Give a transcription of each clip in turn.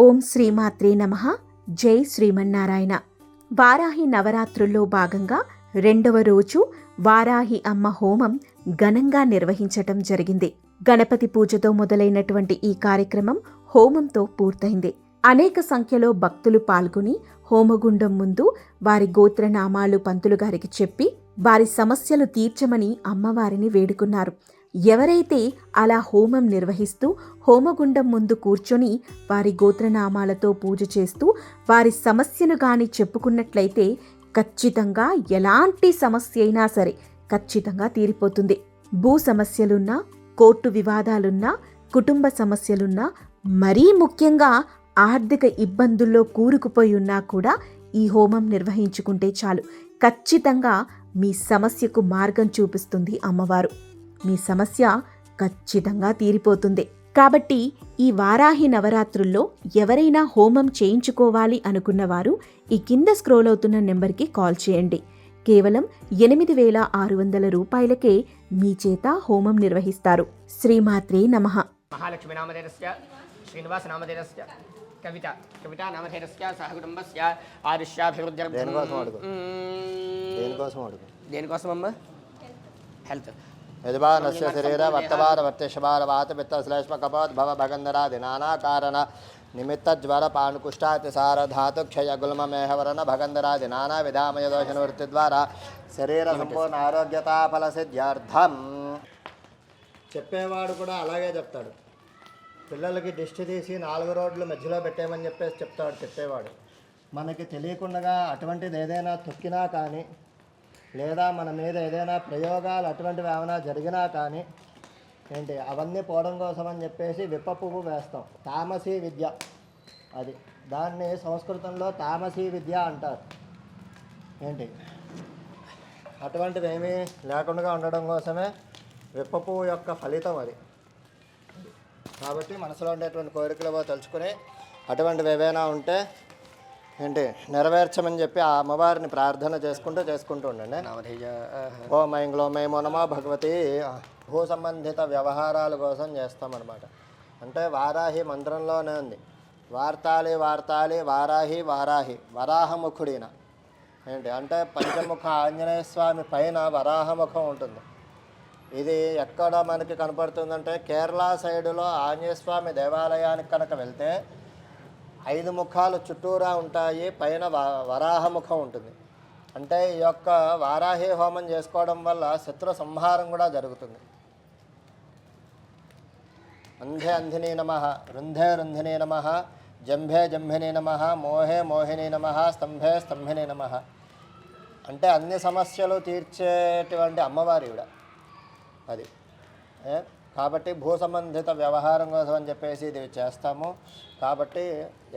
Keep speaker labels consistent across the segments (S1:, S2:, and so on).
S1: ఓం శ్రీమాత్రే నమః. జై శ్రీమన్నారాయణ. వారాహి నవరాత్రుల్లో భాగంగా 2వ రోజు వారాహి అమ్మ హోమం ఘనంగా నిర్వహించటం జరిగింది. గణపతి పూజతో మొదలైనటువంటి ఈ కార్యక్రమం హోమంతో పూర్తయింది. అనేక సంఖ్యలో భక్తులు పాల్గొని హోమగుండం ముందు వారి గోత్రనామాలు పంతులు గారికి చెప్పి వారి సమస్యలు తీర్చమని అమ్మవారిని వేడుకున్నారు. ఎవరైతే అలా హోమం నిర్వహిస్తూ హోమగుండం ముందు కూర్చొని వారి గోత్రనామాలతో పూజ చేస్తూ వారి సమస్యను గాని చెప్పుకున్నట్లయితే ఖచ్చితంగా ఎలాంటి సమస్య అయినా సరే ఖచ్చితంగా తీరిపోతుంది. భూ సమస్యలున్నా, కోర్టు వివాదాలున్నా, కుటుంబ సమస్యలున్నా, మరీ ముఖ్యంగా ఆర్థిక ఇబ్బందుల్లో కూరుకుపోయి ఉన్నా కూడా ఈ హోమం నిర్వహించుకుంటే చాలు, ఖచ్చితంగా మీ సమస్యకు మార్గం చూపిస్తుంది అమ్మవారు. మీ సమస్య ఖచ్చితంగా తీరిపోతుంది. కాబట్టి ఈ వారాహి నవరాత్రుల్లో ఎవరైనా హోమం చేయించుకోవాలి అనుకున్నవారు ఈ కింద స్క్రోల్ అవుతున్న నెంబర్కి కాల్ చేయండి. కేవలం 8,600 రూపాయలకే మీ చేత హోమం నిర్వహిస్తారు. శ్రీమాత్రే నమః.
S2: మహాలక్ష్మి నామధేయస్య శ్రీనివాస నామధేయస్య కవిత నామధేయస్య సహ కుటుంబస్య ఆయుష్యాభివృద్ధ్యర్థం. దేనికోసం అమ్మ? హెల్త్.
S3: యజమానస్య శరీర వర్తమాన వర్తిషమాన వాత పిత్త శ్లేష్మ కపోద్భవ భగంధరాది నానాకారణ నిమిత్త జ్వర పానుకుష్టాతిసార ధాతు క్షయ గుల్మ మేహవరణ భగంధరాది నానా విధామయ దోష నివృత్తి ద్వారా శరీర సంపూర్ణ ఆరోగ్యతా ఫల సిద్ధ్యార్థం. చెప్పేవాడు కూడా అలాగే చెప్తాడు. పిల్లలకి దిష్టి తీసి 4 రోడ్ల మధ్యలో పెట్టేయమని చెప్పేసి చెప్తాడు చెప్పేవాడు. మనకి తెలియకుండా అటువంటిది ఏదైనా తొక్కినా కానీ, లేదా మన మీద ఏదైనా ప్రయోగాలు అటువంటివి ఏమైనా జరిగినా కానీ అవన్నీ పోవడం కోసం అని చెప్పేసి విప్ప పువ్వు వేస్తాం. తామసీ విద్య అది. దాన్ని సంస్కృతంలో తామసీ విద్య అంటారు. అటువంటివి ఏమీ లేకుండా ఉండడం కోసమే విప్ప పువ్వు యొక్క ఫలితం అది. కాబట్టి మనసులో ఉండేటువంటి కోరికలు తలుచుకుని అటువంటివి ఏవైనా ఉంటే నెరవేర్చమని చెప్పి ఆ అమ్మవారిని ప్రార్థన చేసుకుంటూ ఉండండి. ఓం ఐం గ్లోం ఐం నమో భగవతి. భూ సంబంధిత వ్యవహారాల కోసం చేస్తామన్నమాట. అంటే వారాహి మంత్రంలోనే ఉంది. వార్తాలి వార్తాలి వారాహి వారాహి వరాహముఖుడిన. అంటే పంచముఖ ఆంజనేయ స్వామి పైన వరాహముఖం ఉంటుంది. ఇది ఎక్కడ మనకి కనపడుతుందంటే కేరళ సైడులో ఆంజనేయ స్వామి దేవాలయానికి కనుక వెళ్తే 5 ముఖాలు చుట్టూరా ఉంటాయి, పైన వరాహముఖం ఉంటుంది. అంటే ఈ యొక్క వారాహి హోమం చేసుకోవడం వల్ల శత్రు సంహారం కూడా జరుగుతుంది. అంధే అంధిని నమః, రుంధే రుంధిని నమః, జంభే జంభిని నమః, మోహే మోహిని నమః, స్తంభే స్తంభిని నమః. అంటే అన్ని సమస్యలు తీర్చేటువంటి అమ్మవారి కూడా అది. కాబట్టి భూ సంబంధిత వ్యవహారం కోసం అని చెప్పేసి ఇది చేస్తాము. కాబట్టి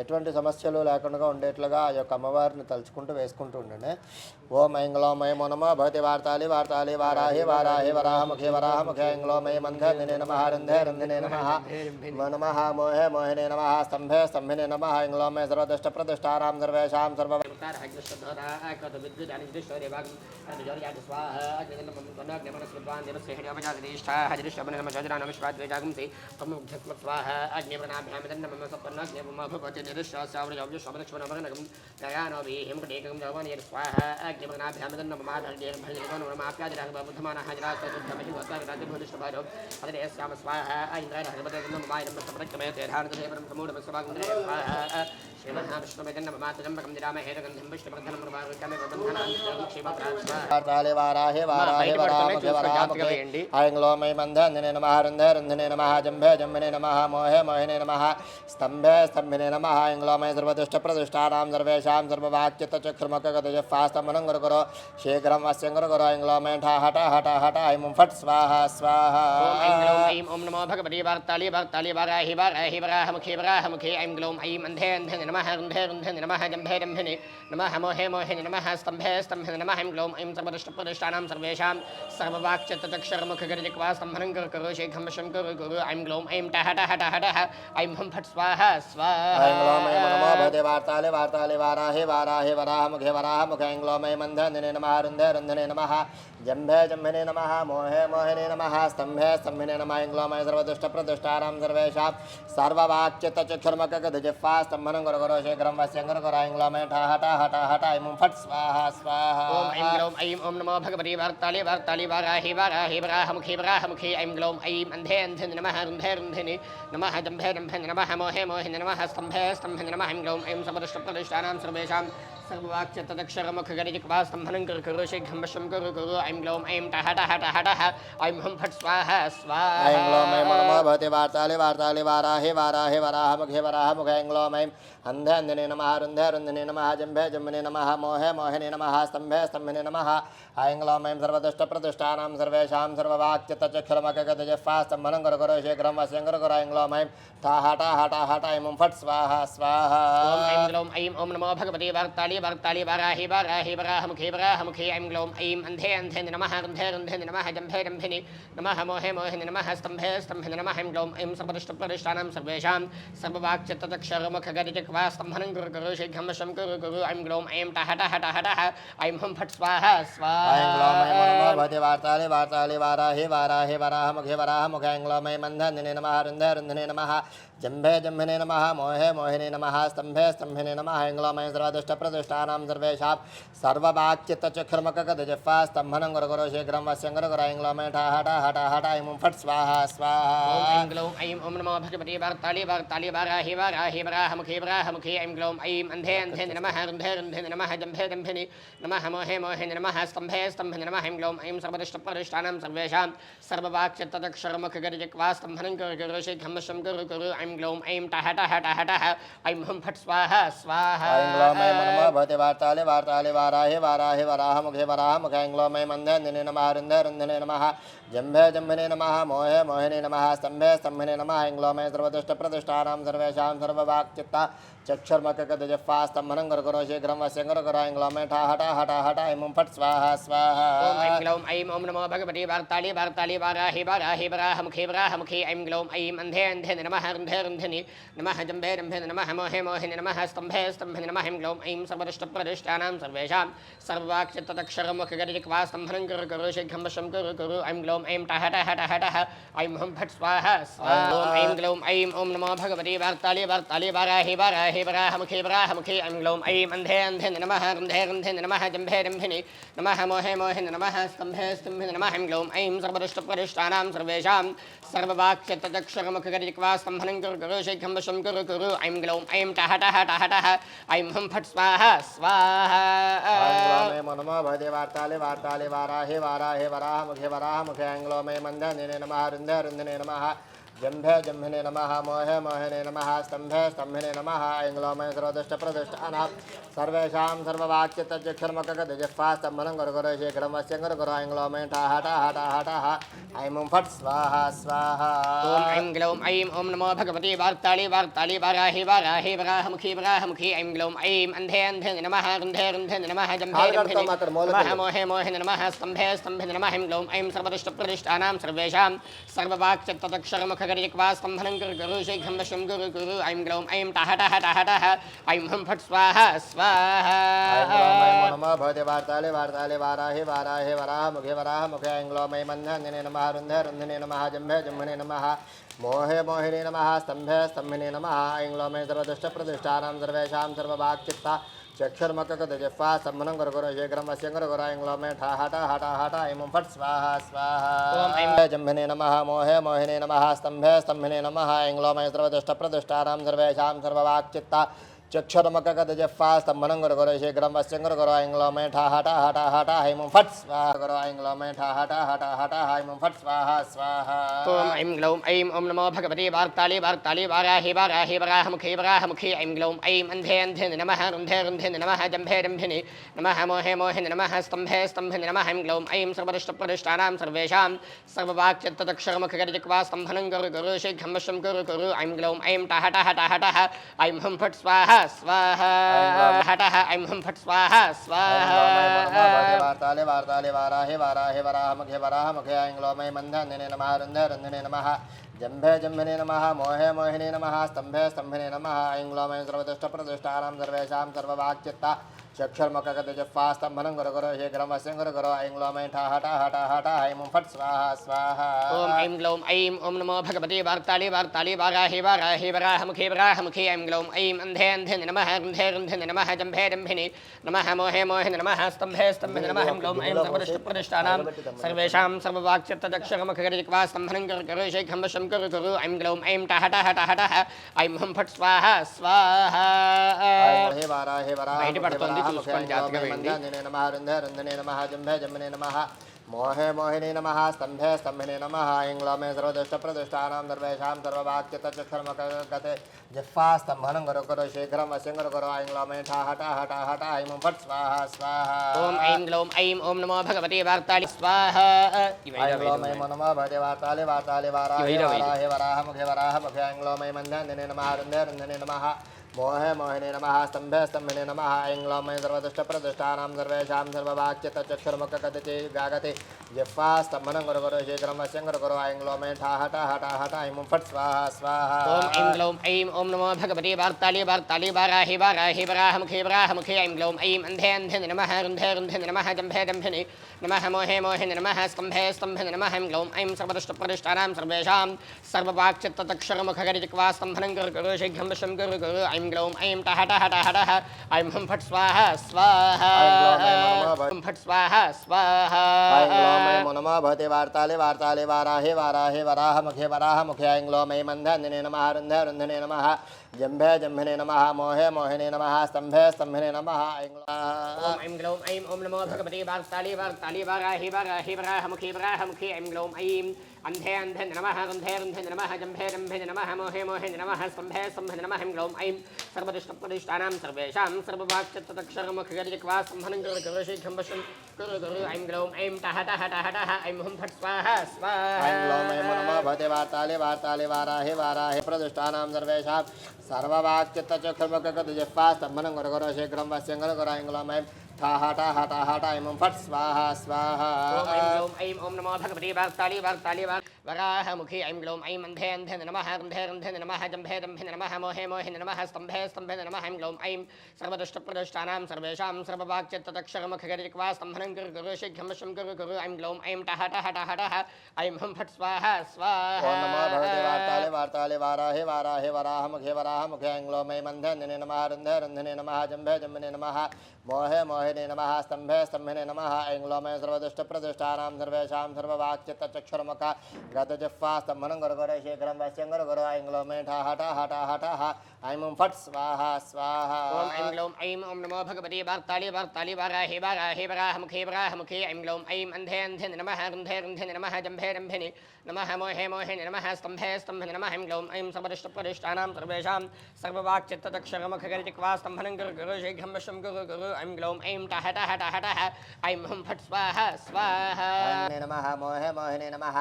S3: ఎటువంటి సమస్యలు లేకుండా ఉండేట్లుగా ఆ యొక్క అమ్మవారిని తలుచుకుంటూ వేసుకుంటూ ఉండండి. ఓం ఐం గ్లోం ఐం నమో భగవతి వార్తాలి వార్తాలి వారాహి వారాహి వరాహముఖి వరాహముఖి ఐం గ్లోం ఐం అంధే నమః రుంధే రుంధినే నమః నమః మోహే మోహినే నమః స్తంభే స్తంభినే నమః ఐం గ్లోం ఐం సర్వదష్ట ప్రతిష్టానాం సర్వేషాం సర్వ వార్తాలి వారాహి వారాహి వరాహముఖి వరాహముఖి ఐం గ్లోం ఐం అంధే అంధినే నమః రుంధే రుంధినే నమః జంభే జంభినే నమః మోహే మోహినే నమః స్తంభే స్తంభినే నమః ఐం గ్లోం ఐం సర్వదుష్ట ప్రతిష్టానాం సర్వేషాం సర్వవాక్చిత్త చక్షుర్ముఖగతజఫాస్తమనం గురు గురు శీఘ్రం వస్యం గురు గురు ఐం గ్లోం ఐం హఠ హఠ హఠ ఐం ఫట్ స్వాహ స్వాహ.
S2: ఓం నమో భగవతి వార్తాలి వార్తాలి వారాహి వారాహి వరాహముఖి వరాహముఖి ఐం గ్లోం ఐం అంధే అంధిని నమః రుంధే రుంధిని నమః జంభే జంభిని నమః మోహే మోహిని నమః స్తంభే స్తంభిని నమః ఐం గ్లోం ఐం సర్వదుష్ట ప్రతిష్టానాం సర్వేషాం సర్వవాక్చిత్త చక్షుర్ముఖగతజఫాస్తమనం గురు గురు శీఘ్రం వస్యం గురు గురు ఐం గ్లోం ఐం టహ టహ టహ టహ ఐం హం ఫట్ స్వాహ స్వాహ.
S3: ఐం ग्लौमय नमो भगवते वार्ताले वार्ताले वाराहे वाराहे वराहमुखे वराहमुखे ऐं ग्लौमय मन्धने नमः रुन्धे रुन्धने नमः जम्भे जम्भिने नमः मोहे मोहिने नमः स्तम्भे स्तम्भिने नमः ऐं ग्लौमय सर्वदुष्टप्रदुष्टानां सर्वेषां सर्ववाक्चित्तचक्षुर्मकगधजिह्वा स्तम्भनं गुरु गुरु शीघ्रं वश्यं गुरु गुरु ऐं ग्लौमय ठा ऐं फट् स्वाहा स्वाहा
S2: ओम ऐं ग्लौम ऐं ओम नमो भगवते वार्ताले वार्ताले वाराहे वाराहे वराहमुखे वराहमुखे ऐं ग्लौम ऐं अन्धे अन्धिने नमः रुन्धे रुन्धिने नमः जम्भे जम्भिने नमः मोहे मोहिने नमः स्तम्भे स्तम्भिने नमः ऐं ग्लौम ऐं सर्वदुष्टप्रदुष्टानां सर्वेषां सर्ववाक्चित्तचक्षुर्मकगधजिह्वा स्तम्भनं गुरु गुरु शीघ्रं वश्यं गुरु गुरु ऐं ग्लौम ऐं टः ऐं हुं फट् स्वाहा स्वाहा
S3: ऐं ग्लौमय नमो भगवते वार्ताले वार्ताले वाराहे वाराहे वराहमुखे वराहमुखे ऐं ग्लौम ऐं अन्धे अन्धिने नमः रुन्धे रुन्धिने नमः जम्भे जम्भिने नमः मोहे मोहिने नमः स्तम्भे स्तम्भिने नमः ऐं ग्लौम ऐं सर्वदुष्टप्रदुष्टानां सर्वेषां सर्ववाक्चित्तचक्षुर्मकगधजिह्वा स्तम्भनं गुरु गुरु शीघ्रं वश्यं गुरु गुरु ऐं ग्लौम ऐं ठः ऐं हुं फट् स्वाहा स्वाहा
S2: ओम ऐं ग्लौम ऐं ओम नमो भगवते वार्ताले वार्ताले वाराहे वाराहे वराहमुखे वराहमुखे ऐं ग्लौम ऐं अन्धे अन्धिने नमः रुन्धे रुन्धिने नमः जम्भे जम्भिने नमः मोहे मोहिने नमः स्तम्भे स्तम्भिने नमः ऐं ग्लौम ऐं सर्वदुष्टप्रदुष्टानां सर्वेषां सर्ववाक्चित्तचक्षुर्मकगधजिह्वा स्तम्भनं गुरु गुरु शीघ्रं वश्यं गुरु गुरु ऐं ग्लौम ऐं टः ऐं हुं फट् स्वाहा स्वाहा
S3: ऐं ग्लौमय नमो भगवते वार्ताले वार्ताले वाराहे वाराहे वराहमुखे वराहमुखे ऐं ग्लौमय मन्धने नमः रुन्धे रुन्धने नमः जम्भे जम्भिने नमः मोहे मोहिने नमः स्तम्भे स्तम्भिने नमः ऐं ग्लौमय सर्वदुष्टप्रदुष्टानां सर्वेषां सर्ववाक्चित्तचक्षुर्मकगधजिह्वा स्तम्भनं गुरु गुरु शीघ्रं वश्यं गुरु गुरु ऐं ग्लौमय ठः ऐं हुं फट् स्वाहा स्वाहा
S2: ओम ऐं ग्लौम ऐं ओम नमो भगवते वार्ताले वार्ताले वाराहे वाराहे वराहमुखे वराहमुखे ऐं ग्लौम ऐं अन्धे अन्धिने नमः रुन्धे रुन्धिने नमः जम्भे जम्भिने नमः मोहे मोहिने नमः स्तम्भे स्तम्भिने नमः ऐं ग्लौम ऐं सर्वदुष्टप्रदुष्टानां सर्वेषां सर्ववाक्चित्तचक्षुर्मकगधजिह्वा स्तम्भनं गुरु गुरु शीघ्रं वश्यं गुरु गुरु ऐं ग्लौम ऐं टः ऐं हुं फट् स्वाहा स्वाहा
S3: ऐं ग्लौमय नमो भगवते वार्ताले वार्ताले वाराहे वाराहे वराहमुखे वराहमुखे ऐं ग्लौम ऐं मन्धने नमः रुन्धे रुन्धने नमः जम्भे जम्भिने नमः मोहे मोहिने नमः स्तम्भे स्तम्भिने नमः ऐं ग्लौम ऐं सर्वदुष्टप्रदुष्टानां सर्वेषां सर्ववाक्चित्तचक्षुर्मकगधजिह्वा स्तम्भनं गुरु गुरु शीघ्रं वश्यं गुरु गुरु ऐं ग्लौम ऐं ठः ऐं हुं फट् स्वाहा स्वाहा
S2: ओम ऐं ग्लौम ऐं ओम नमो भगवते वार्ताले वार्ताले वाराहे वाराहे वराहमुखे वराहमुखे ऐं ग्लौम ऐं अन्धे अन्धिने नमः रुन्धे रुन्धिने नमः जम्भे जम्भिने नमः मोहे मोहिने नमः स्तम्भे स्तम्भिने नमः ऐं ग्लौम ऐं सर्वदुष्टप्रदुष्टानां सर्वेषां सर्ववाक्चित्तचक्षुर्मकगधजिह्वा स्तम्भनं गुरु गुरु शीघ्रं वश्यं गुरु गुरु ऐं ग्लौम ऐं टः ऐं हुं फट् स्वाहा स्वाहा ओम ऐं ग्लौम ऐं ओम नमो भगवते वार्ताले वार्ताले वाराहे वाराहे वराहमुखे वराहमुखे ऐं ग्लौम ऐं अन्धे अन्धिने नमः रुन्धे रुन्धिने नमः जम्भे जम्भिने नमः मोहे मोहिने नमः स्तम्भे स्तम्भिने नमः ऐं ग्लौम ऐं सर्वदुष्टप्रदुष्टानां सर्वेषां सर्ववाक्चित्तचक्षुर्मकगधजिह्वा स्तम्भनं गुरु गुरु शीघ्रं वश्यं गुरु गुरु ऐं ग्लौम ऐं टः ऐं हुं फट् स्वाहा स्वाहा
S3: ऐं ग्लौमय नमो भगवते वार्ताले वार्ताले वाराहे वाराहे वराहमुखे वराहमुखे ऐं ग्लौमय मन्धने नमः रुन्धे रुन्धने नमः जम्भे जम्भिने नमः मोहे मोहिने नमः स्तम्भे स्तम्भिने नमः ऐं ग्लौमय सर्वदुष्टप्रदुष्टानां सर्वेषां सर्ववाक्चित्तचक्षुर्मकगधजिह्वा स्तम्भनं गुरु गुरु शीघ्रं वश्यं गुरु गुरु ऐं ग्लौम ऐं ठः ऐं हुं फट् स्वाहा स्वाहा
S2: ओम ऐं ग्लौम ऐं ओम नमो भगवते वार्ताले वार्ताले वाराहे वाराहे वराहमुखे वराहमुखे ऐं ग्लौम ऐं अन्धे अन्धिने नमः रुन्धे रुन्धिने नमः जम्भे जम्भिने नमः मोहे मोहिने नमः स्तम्भे स्तम्भिने नमः ऐं ग्लौम ऐं सर्वदुष्टप्रदुष्टानां सर्वेषां सर्ववाक्चित्तचक्षुर्मकगधजिह्वा स्तम्भनं गुरु गुरु शीघ्रं वश्यं गुरु गुरु ऐं ग्लौम ऐं टः ऐं हुं फट् स्वाहा स्वाहा
S3: ऐं ग्लौमय नमो भगवते वार्ताले वार्ताले वाराहे वाराहे वराहमुखे वराहमुखे ऐं ग्लौम ऐं मन्धने नमः रुन्धे रुन्धिने नमः जम्भे जम्भिने नमः मोहे मोहिने नमः स्तम्भे स्तम्भिने नमः ऐं ग्लौम ऐं सर्वदुष्टप्रदुष्टानां सर्वेषां सर्ववाक्चित्तचक्षुर्मकगधजिह्वा स्तम्भनं गुरु गुरु शीघ्रं वश्यं गुरु गुरु ऐं ग्लौम ऐं ठः ऐं हुं फट् स्वाहा स्वाहा
S2: ओम ऐं
S3: जम्भिने नमः मोहे मोहिने नमः स्तम्भे स्तम्भिने नमः ऐं ग्लौम ऐं सर्वदुष्टप्रदुष्टानां सर्वेषां सर्ववाक्चित्तचक्षुर्मकगधजिह्वा स्तम्भनं गुरु गुरु शीघ्रं वश्यं गुरु गुरु ऐं ग्लौम ऐं ठः ऐं हुं फट् स्वाहा गुरु ऐं ग्लौम ऐं ठः ऐं हुं फट् स्वाहा स्वाहा
S2: ओम ऐं ग्लौम ऐं ओम नमो भगवते वार्ताले वार्ताले वाराहे वाराहे वराहमुखे वराहमुखे ऐं ग्लौम ऐं अन्धे अन्धिने नमः रुन्धे रुन्धिने नमः जम्भे जम्भिने नमः मोहे मोहिने नमः स्तम्भे स्तम्भिने नमः ऐं ग्लौम ऐं सर्वदुष्टप्रदुष्टानां सर्वेषां सर्ववाक्चित्तचक्षुर्मकगधजिह्वा स्तम्भनं गुरु गुरु शीघ्रं वश्यं गुरु गुरु ऐं ग्लौम ऐं टः ऐं हुं फट् स्वाहा स्वाहा ऐं हुं फट् स्वाहा स्वाहा
S3: वार्ताले वार्ताले वाराहे वाराहे वराहमुखे वराहमुखे ऐं ग्लौम ऐं मन्धने नमः रुन्धे रुन्धने नमः जम्भे जम्भिने नमः मोहे मोहिने नमः स्तम्भे स्तम्भिने नमः ऐं ग्लौं ऐं सर्वदुष्टप्रदुष्टानां सर्वेषां सर्ववाक्चित्ता चक्षुर्मुखगतजिह्वा स्तम्भनं गुरु गुरु शीघ्रं वश्यं गुरु गुरु ऐं ग्लौं ऐं ठा हटा हटा हटा ऐं मुं फट् स्वाहा स्वाहा
S2: ओम ऐं ग्लौं ऐं ओम नमो भगवते वार्ताली वार्ताली वाराहि वाराहि वराहमुखे वराहमुखे ऐं ग्लौं ऐं अन्धे अन्धे नमः रुन्धे रुन्धे नमः जम्भे जम्भिने नमः मोहे मोहे नमः स्तम्भे स्तम्भे नमः ऐं ग्लौं ऐं सर्वदुष्टप्रदिष्टानां सर्वेषां सर्ववाक्चित्तदक्षरमुखगतजिह्वा स्तम्भनं गुरु गुरु शीघ्रं वशं गुरु गुरु ऐं ग्लौं ऐं टः टः टः टः ऐं हुं फट् स्वाहा स्वाहा
S3: हे वाराहि
S2: బయట పడుతుంది చూసుకోండి జాగ్రత్తగా వేయండి
S3: नमः रुन्धे रुन्धने नमः जम्भे जम्भिने नमः मोहे मोहिने नमः स्तम्भे स्तम्भिने नमः ऐं ग्लौं ऐं सर्वदुष्टप्रदुष्टानां सर्वेषां सर्ववाक्चित्तचक्षुर्मुखगते जिह्वा स्तम्भनं गुरु गुरु शीघ्रं वश्यं गुरु गुरु ऐं ग्लौं ऐं ठा हटा हटा हटा ऐं मुं फट् स्वाहा स्वाहा
S2: ओम ऐं ग्लौं ऐं ओम नमो भगवते वार्ताली स्वाहा
S3: ऐं ग्लौं ऐं नमः भगवते वार्ताले वार्ताले वाराहे वाराहे वराहमुखे वराहमुखे ऐं ग्लौं ऐं मन्धने नमः रुन्धे रुन्धने नमः मोहे मोहिने नमः स्तम्भे स्तम्भिने नमः ऐं ग्लौं ऐं सर्वदुष्टप्रदुष्टानां सर्वेषां सर्ववाक्चित्तचक्षुर्मुखगते गागते जिह्वा स्तम्भनं गुरु गुरु शीघ्रं वश्यं गुरु गुरु ऐं ग्लौं ऐं ठा हटा हटा हटा ऐं मुं फट् स्वाहा स्वाहा
S2: ओम ऐं ग्लौं ऐं ओम नमो भगवते वार्ताली वार्ताली वाराहि वाराहि वराहमुखे वराहमुखे ऐं ग्लौं ऐं अन्धे अन्धे नमः रुन्धे रुन्धे नमः जम्भे जम्भिने नमः मोहे मोहे नमः स्तम्भे स्तम्भे नमः ऐं ग्लौं ऐं सर्वदुष्टप्रदिष्टानां सर्वेषां सर्ववाक्चित्तचक्षुर्मुखगतजिह्वा स्तम्भनं गुरु गुरु शीघ्रं वशं गुरु गुरु ऐं ग्लौं ऐं टः टः टः टः ऐं हुं फट् स्वाहा स्वाहा हुं फट् स्वाहा स्वाहा
S3: ऐं ग्लौं ऐं नमः भगवते वार्ताले वार्ताले वाराहे वाराहे वराहमुखे वराहमुखे ऐं ग्लौं ऐं मन्धने नमः रुन्धे रुन्धने नमः जम्भे जम्भिने नमः मोहे मोहिने नमः स्तम्भे स्तम्भिने नमः
S2: ओम ऐं ग्लौं ऐं ओम नमो भगवते वार्ताली वार्ताली वाराहि वाराहि वराहमुखे वराहमुखे ऐं ग्लौं ऐं अन्धे अन्धे नमः रुन्धे रुन्धे नमः जम्भे जम्भे नमः मोहे मोहे नमः स्तम्भे स्तम्भे नमः ऐं ग्लौं ऐं सर्वदुष्टप्रदिष्टानां सर्वेषां सर्ववाक्चित्तचक्षुर्मुखगतजिह्वा स्तम्भनं गुरु गुरु शीघ्रं वशं गुरु गुरु ऐं ग्लौं ऐं टः टः टः टः ऐं हुं फट् स्वाहा स्वाहा
S3: ऐं ग्लौं ऐं नमः भगवते वार्ताले वार्ताले वाराहे वाराहे प्रदुष्टानां सर्वेषां सर्ववाक्चित्तचक्षुर्मुखगते जिह्वा स्तम्भनं गुरु गुरु शीघ्रं वश्यं गुरु गुरु ऐं ग्लौं ऐं ठा हटा हटा हटा ऐं मुं फट् स्वाहा स्वाहा
S2: ओम ऐं ग्लौं ऐं ओम नमो भगवते वार्ताली वार्ताली वराहमुखे ऐं ग्लौं ऐं अन्धे अन्धे नमः रुन्धे रुन्धे नमः जम्भे जम्भे नमः मोहे मोहे नमः स्तम्भे स्तम्भे नमः ऐं ग्लौं ऐं सर्वदुष्टप्रदिष्टानां सर्वेषां सर्ववाक्चित्तचक्षुर्मुखगतजिह्वा स्तम्भनं गुरु गुरु शीघ्रं वशं गुरु गुरु ऐं ग्लौं ऐं टः टः टः टः ऐं हुं फट् स्वाहा स्वाहा
S3: ओम नमो भगवते वार्ताले वार्ताले वाराहे वाराहे वराहमुखे वराहमुखे ऐं ग्लौं ऐं मन्धने नमः रुन्धे रुन्धने नमः जम्भे जम्भिने नमः मोहे मोहिने नमः स्तम्भे स्तम्भिने नमः ऐं ग्लौं ऐं सर्वदुष्टप्रदिष्टानां सर्वेषां सर्ववाक्चित्तचक्षुर्मुखगतजिह्वा स्तम्भनं गुरु गुरु शीघ्रं वश्यं गुरु गुरु ऐं ग्लौं ऐं ठा हटा हटा हटा ऐं मुं फट् स्वाहा स्वाहा
S2: ओम ऐं ग्लौं ऐं ओम नमो भगवते वार्ताली वार्ताली वाराहि वाराहि वराहमुखे वराहमुखे ऐं ग्लौं ऐं अन्धे अन्धे नमः रुन्धे रुन्धे नमः जम्भे जम्भिने नमः मोहे मोहे नमः स्तम्भे स्तम्भे नमः ऐं ग्लौं ऐं सर्वदुष्टप्रदिष्टानां सर्वेषां सर्ववाक्चित्तचक्षुर्मुखगतजिह्वा स्तम्भनं गुरु गुरु शीघ्रं वशं गुरु गुरु ऐं ग्लौं ऐं टः टः टः टः ऐं हुं फट् स्वाहा स्वाहा
S3: नमः मोहे मोहिने नमः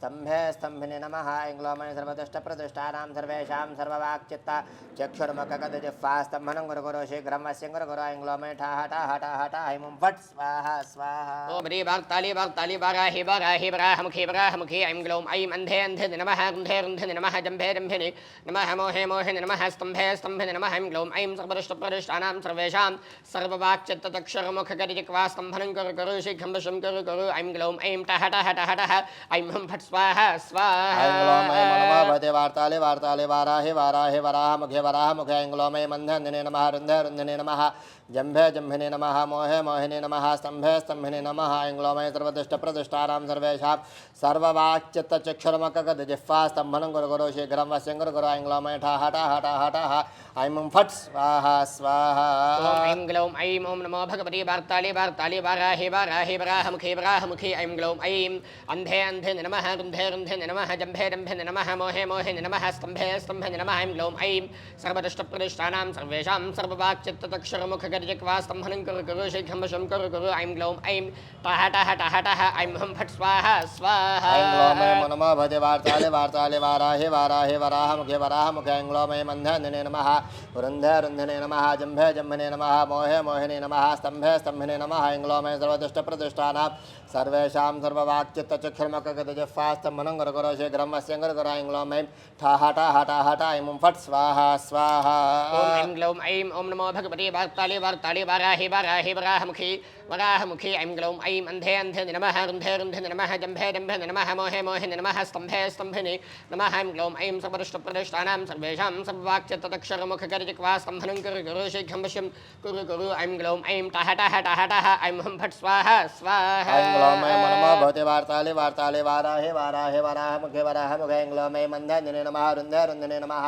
S3: स्तम्भे स्तम्भिने नमः ऐं ग्लौं ऐं सर्वदुष्टप्रदुष्टानां सर्वेषां सर्ववाक्चित्तचक्षुर्मुखगतजिह्वा स्तम्भनं गुरु गुरु शीघ्रं वश्यं गुरु गुरु ऐं ग्लौं ऐं ठा हटा हटा हटा ऐं मुं फट् स्वाहा स्वाहा
S2: ओम रे वार्ताली वार्ताली वाराहि वाराहि वराहमुखे वराहमुखे ऐं ग्लौं ऐं अन्धे अन्धे नमः रुन्धे रुन्धे नमः जम्भे जम्भिने नमः मोहे मोहे नमः स्तम्भे स्तम्भे नमः ऐं ग्लौं ऐं सर्वदुष्टप्रदिष्टानां सर्वेषां सर्ववाक्चित्तचक्षुर्मुखगतजिह्वा स्तम्भनं गुरु गुरु शीघ्रं वशं गुरु गुरु ऐं ग्लौं ऐं टः टः टः टः ऐं हुं फट् स्वाहा स्वाहा
S3: ऐं ग्लौं ऐं नमः भगवते वार्ताले वार्ताले वाराहे वाराहे वराहमुखे वराहमुखे ऐं ग्लौं ऐं मन्धने नमः रुन्धे रुन्धने नमः जम्भे जम्भिने नमः मोहे मोहिने नमः स्तम्भे स्तम्भिने नमः ऐं ग्लौं ऐं सर्वदुष्टप्रदिष्टानां सर्वेषां सर्ववाक्चित्तचक्षुर्मुखगतजिह्वा स्तम्भनं गुरु गुरु शीघ्रं वश्यं गुरु गुरु ऐं ग्लौं ऐं ठा हटा हटा हटा ऐं मुं फट् स्वाहा स्वाहा
S2: ओम ऐं ग्लौं ऐं ओम नमो भगवते वार्ताले वार्ताले वाराहि वाराहि वराहमुखे वराहमुखे ऐं ग्लौं ऐं अन्धे अन्धे नमः रुन्धे रुन्धे नमः जम्भे जम्भे नमः मोहे मोहे नमः स्तम्भे स्तम्भे नमः ऐं ग्लौं ऐं सर्वदुष्टप्रदिष्टानां सर्वेषां सर्ववाक्चित्तचक्षुर्मुखगतजिह्वा स्तम्भनं गुरु गुरु शीघ्रं वशं गुरु गुरु ऐं ग्लौं ऐं टः टः टः टः ऐं हुं फट् स्वाहा स्वाहा
S3: ऐं ग्लौं ऐं नमः भगवते वार्ताले वार्ताले वाराहे वाराहे वराहमुखे वराहमुखे ऐं ग्लौं ऐं मन्धने नमः रुन्धे रुन्धने नमः जम्भे जम्भिने नमः मोहे मोहिने नमः स्तंभे स्तंभिने नमः इंग्लोमे सर्वदुष्टप्रतिष्ठानां सर्वेषां सर्ववाक्चित्तचक्षुर्मुखगतजिह्वा स्तंभनं गुरुगुरो शीघ्रं वस्य गुरुगुरो इंग्लोमे ठाहटा हटा हटा इमुं फट् स्वाहा स्वाहा
S2: ओम ऐं ग्लौं ऐं ओम नमो भगवते वार्ताले वार्ताले वाराहे वाराहे वराहमुखी वराहमुखी ऐं ग्लौं ऐं अन्धे अन्धे नमः रुन्धे रुन्धे नमः जम्भे जम्भे नमः मोहे मोहे नमः स्तम्भे स्तम्भिने नमः ऐं ग्लौं ऐं सर्वदुष्टप्रतिष्ठानां सर्वेषां सर्ववाक्चित्तचक्षुर्मुखगतजिह्वा स्तंभनं कुरु गुरु शीघ्रं वश्यं कुरु गुरु ऐं ग्लौं ऐं टाहटा हटा हटा ऐं हुं फट् स्वाहा स्वाहा
S3: इंग्लोमे नमो भगवते वार्ताले वार्ताले वाराहे वाराहे वराहमुखे वराहमुखे इंग्लोमे मन्दान्दिने नमः रुन्धे रुन्धिने नमः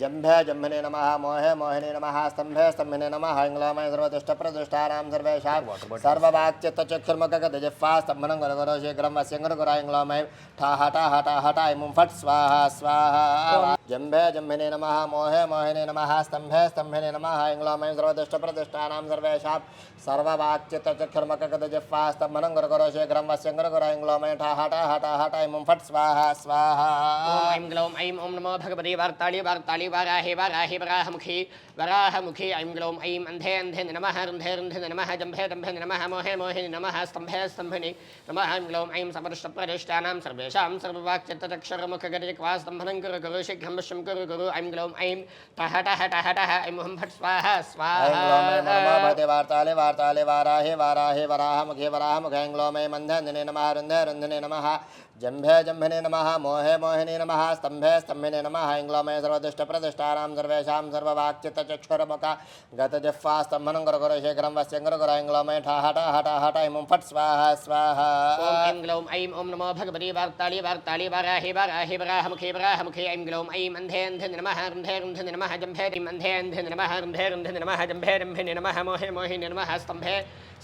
S3: जम्भे जम्भिने नमः मोहे मोहिने नमः स्तम्भे स्तम्भिने नमः इंग्लोमे सर्वदुष्टप्रतिष्ठानां सर्वेषां सर्ववाक्चित्तचक्षुर्मुखगतजिह्वा स्तम्भनं गुरुगुरो शीघ्रं वस्य गुरुगुरो इंग्लोमे ठाहटा हटा हटा इमुं फट् स्वाहा स्वाहा जम्भे जम्भिने नमः मोहे मोहिने नमः स्तम्भे स्तम्भिने नमः इंग्लोमे सर्वदुष्टप्रतिष्ठानां सर्वेषां सर्ववाक्चित्तचक्षुर्मुखगतजिह्वा स्तम्भनं गुरुगुरो शीघ्रं वस्य गुरुगुरो इंग्लोमे ठाहटा हटा हटा इमुं फट् स्वाहा स्वाहा
S2: ओम ऐं ग्लौं ऐं ओम नमो भगवते वार्ताले वार्ताले वाराहे वाराहे वराहमुखी वराहमुखी ऐं ग्लौं ऐं अन्धे अन्धे नमः रुन्धे रुन्धे नमः जम्भे जम्भे नमः मोहे मोहे नमः स्तम्भे स्तम्भिने नमः ऐं ग्लौं ऐं सर्वदुष्टप्रतिष्ठानां सर्वेषां सर्ववाक्चित्तचक्षुर्मुखगतजिह्वा स्तम्भनं कुरु गुरु शीघ्रं वश्यं कुरु गुरु ऐं ग्लौं ऐं टाहटा हटा हटा ऐं हुं फट् स्वाहा स्वाहा
S3: इंग्लोमे नमो भगवते वार्ताले वार्ताले वाराहे वाराहे वराहमुखे वराहमुखे इंग्लोमे मन्दान्दिने नमः रुन्धे रुन्धिने नमः जम्भे जम्भिने नमः मोहे मोहिने नमः स्तम्भे स्तम्भिने नमः इंग्लोमे सर्वदुष्टप्रतिष्ठानां सर्वेषां सर्ववाक्चित्तचक्षुर्मुखगतजिह्वा स्तम्भनं गुरुगुरो शीघ्रं वस्य गुरुगुरो इंग्लोमे ठाहटा हटा हटा इमुं फट् स्वाहा स्वाहा
S2: ओम ऐं ग्लौं ऐं ओम नमो भगवते वार्ताले वार्ताले वाराहे वाराहे वराहमुखे वराहमुखे ऐं ग्लौं ऐं अन्धे अन्धे नमः रुन्धे रुन्धे नमः जम्भे अन्धे अन्धे नमः रुन्धे रुन्धे नमः जम्भे जम्भिने नमः मोहे मोहिने नमः स्तम्भे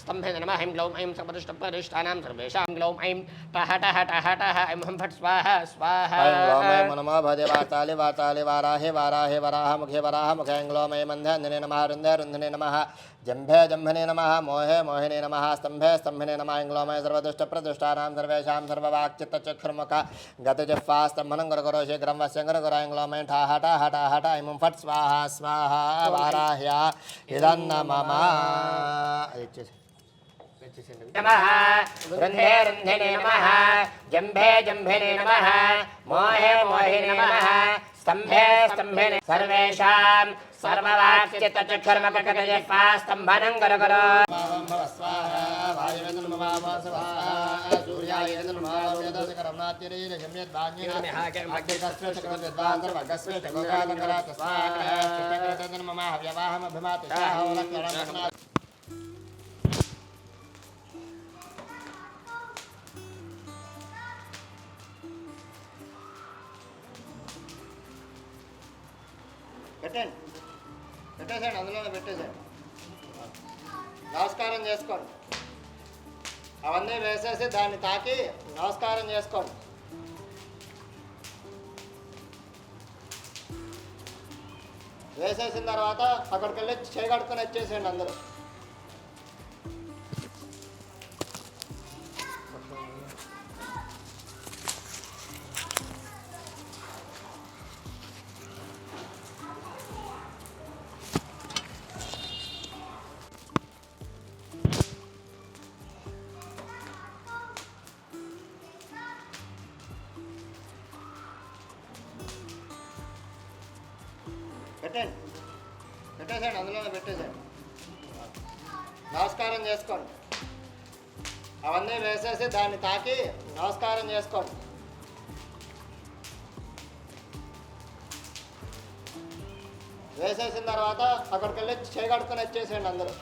S2: स्तम्भे नमः ऐं ग्लौं ऐं सर्वदुष्टप्रतिष्ठानां सर्वेषां ग्लौं ऐं टाहटा हटा हटा ऐं हुं फट् स्वाहा स्वाहा
S3: इंग्लोमे नमो भगवते वार्ताले वार्ताले वाराहे वाराहे वराहमुखे वराहमुखे इंग्लोमे मन्दान्दिने नमः रुन्धे रुन्धिने नमः जम्भे जम्भिने नमः मोहे मोहिने नमः स्तम्भे स्तम्भिने नमः इंग्लोमे सर्वदुष्टप्रतिष्ठानां सर्वेषां सर्ववाक्चित्तचक्षुर्मुखगतजिह्वा स्तम्भनं गुरुगुरो शीघ्रं वस्य गुरुगुरो इंग्लोमे ठाहटा हटा हटा इमुं फट् स्वाहा स्वाहा वाराह्या इदं नमः
S2: नमः रुन्धे रुन्धिने नमः जम्भे जम्भिने नमः मोहे मोहिने नमः स्तम्भे स्तम्भिने सर्वेषां सर्ववाक्चित्तचक्षुर्मुखगतजिह्वा स्तम्भनं गुरुगुरो
S3: स्वाहा वायुवेन्द्र नमः स्वाहा सूर्याय नमः वेदोदकरं नात्यरेण शम्यद्वान्येन अग्निकस्वे चक्रवद्वान् सर्वगस्वे चक्रगादकरात् स्वाहा चक्रकृतं नमः व्यवाहमभिमाति स्वाहा लक्ष्मणं పెట్టండి పెట్టేసేయండి అందులోనే పెట్టేసేయండి నమస్కారం చేసుకోండి అవన్నీ వేసేసి దాన్ని తాకి నమస్కారం చేసుకోండి వేసేసిన తర్వాత అక్కడికి వెళ్ళి చేయగడుకొని వచ్చేసేయండి అందరూ పెట్టండి పెట్టేసేయండి అందులోనే పెట్టేసేయండి నమస్కారం చేసుకోండి అవన్నీ వేసేసి దాన్ని తాకి నమస్కారం చేసుకోండి వేసేసిన తర్వాత అక్కడికి వెళ్ళి చేయగడుకొని వచ్చేసేయండి అందరూ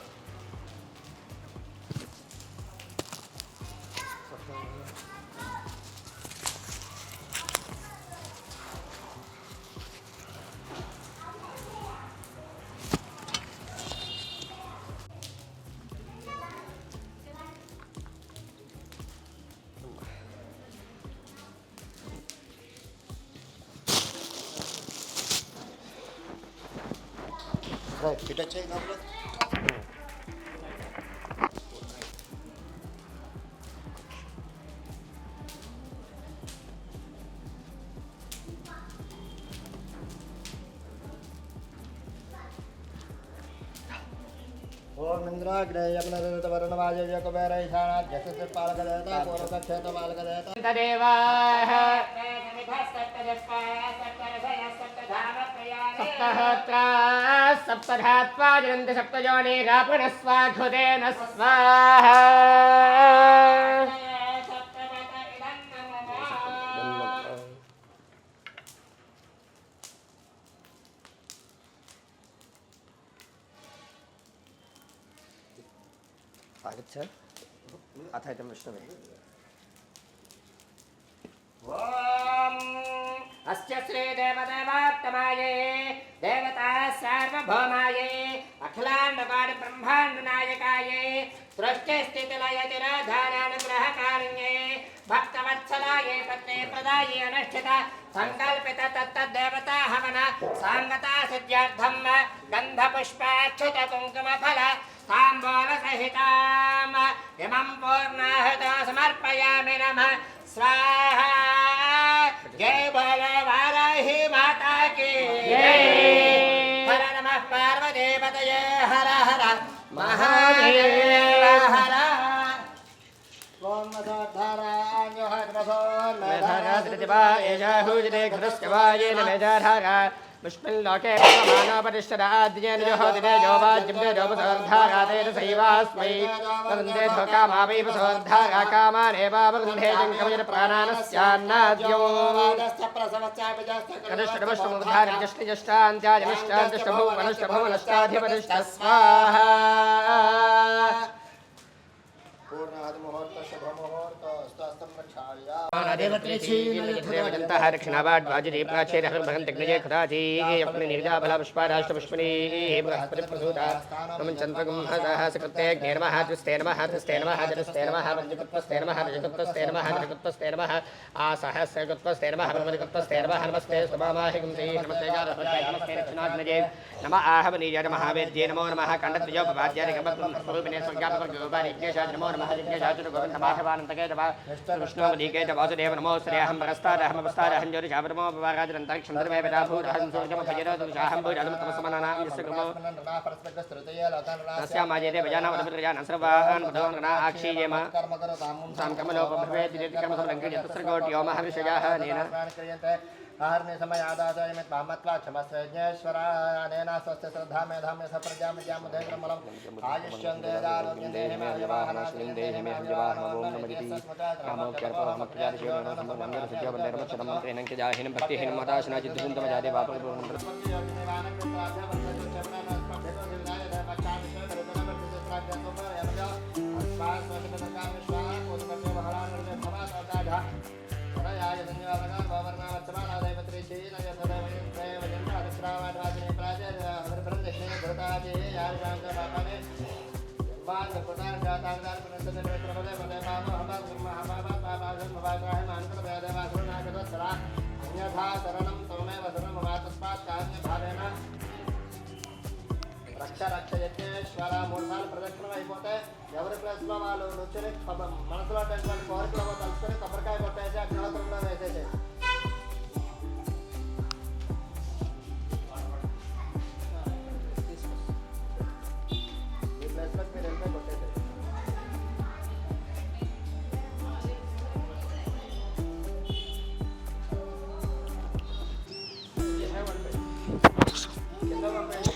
S3: ఇటు వచ్చేయి లోపల ఓం ఇంద్రాగ్నేయమునరుతవరుణవాజయ కుబేరైషాణాధ్యక్ష పాలకదేవత పూర్వకక్షేత పాలకదేవత
S2: తదేవాః సప్తహోత్రా సప్తధాత్వా జనంతి సప్తయోనిగా పునఃస్వాఘృతేన స్వాహా आगच्छ अथ इदं विष्णवे ॐ अस्य श्रीदेवदेवात्तमाये देवता सार्वभौमाये अखिलाण्डपाणिब्रह्माण्डनायकाये सृष्टिस्थितिलयतिराधारानुग्रहकारिण्ये भक्तवत्सलाये पत्नी प्रदाये अनुष्ठित संकल्पित तत्तद्देवता हवन सांगता सिद्ध्यर्थं गन्धपुष्पाक्षत कुङ्कुमफल ताम्बूलसहिताम् इमं पूर्णाहुतो समर्पयामि नमः स्वाहा। जय बोलो वाराही माता की जय। हर नमः पार्वतीपतये हर हर महादेव हर। पुष्पिल्लोके मानवपरिष्ठराद्येन जोहोदिने जोवाज्यम्ने जोपसोर्धारातेन सैवास्मै वन्दे धोकामावैव सोर्धारा कामानेवावरुन्धे जङ्कमयन प्राणानस्यान्नाद्यो कनिष्ठदवष्टमुद्धारिजष्टिजष्टान्त्याजनिष्टान्तिष्टभुवनष्टभुवनष्टाधिपतिष्ठ स्वाहा। दक्षिणावाड्वाजरी प्राचीर हरभगन्तग्नजे खुदाजी अपने निर्जाबला पुष्पाराष्ट्रपुष्पनी बृहस्पतिप्रसूता नमः चन्द्रगुंहसः सकृते नमः तुस्ते नमः तुस्ते नमः जलस्ते नमः वज्रकुत्वस्ते नमः रजकुत्वस्ते नमः जलकुत्वस्ते नमः आसहस्रकुत्वस्ते नमः ब्रह्मकुत्वस्ते नमः नमस्ते स्वभामाहिगुंसे नमस्ते गारहस्ते नमस्ते दक्षिणाग्नजे नमः आहवनीय महावेद्ये नमो नमः कण्डद्वयोपवाद्यानि गमस्वरूपिणे स्वर्गापकगोपानि यज्ञेशाय नमो नमः यज्ञेशाय गोविन्दमाहवानन्तके नमः विष्णुमदीके वासुदेव नमो श्रेयहं परस्तारहं अपस्तारहं ज्योतिषापरमो पवाराजनन्तरिक्षं धर्मे पिताभूरहं सूर्यमभजरदुषाहं भूरहं तमसमनानां यस्य कृमो तस्यामाजेते भजानामदभिर्यान् सर्वान् मधोन्गणा आक्षीयेम सां कमलोपभवेत् इति कर्मसंलङ्घ्यतस्रकोट्यो महर्षयाः नेन आहरणे समयादाचयमित् भामत्वा क्षमस्वज्ञेश्वरानेन स्वस्य श्रद्धा मेधाम्य सप्रजामज्ञामुदेन्द्रमलम् आयुष्यन्देदारोग्यं देहि मे हरिवाहनाश्रीं देहि मे हरिवाहनमो नमदिति नामोक्यर्पमक्रियादिशेवनमसुज्योबन्धैर्मच्छदं मन्त्रेणं किजाहिनं भक्तिहीनं मदाशनाचिद्दुन्दमजादे రక్షయజ్ఞేశ్వర 3 సార్లు ప్రదక్షిణం అయిపోతే ఎవరి ప్లేస్లో వాళ్ళు నుంచుని మనసులో కోరికలో తలుచుకొని కొబ్బరికాయ కొట్టేసి అగ్నిహోత్రంలో వేసేసి ఈ ప్లేస్లోకి మీరు వెళ్తే కొట్టేసేది. కింద పంపేసి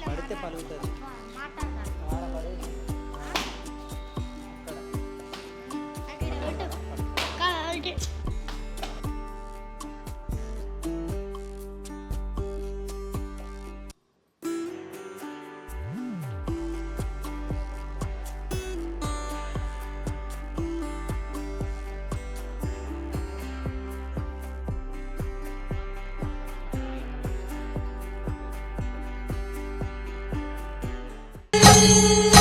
S2: పడితే పలుగుతుంది
S4: Thank you.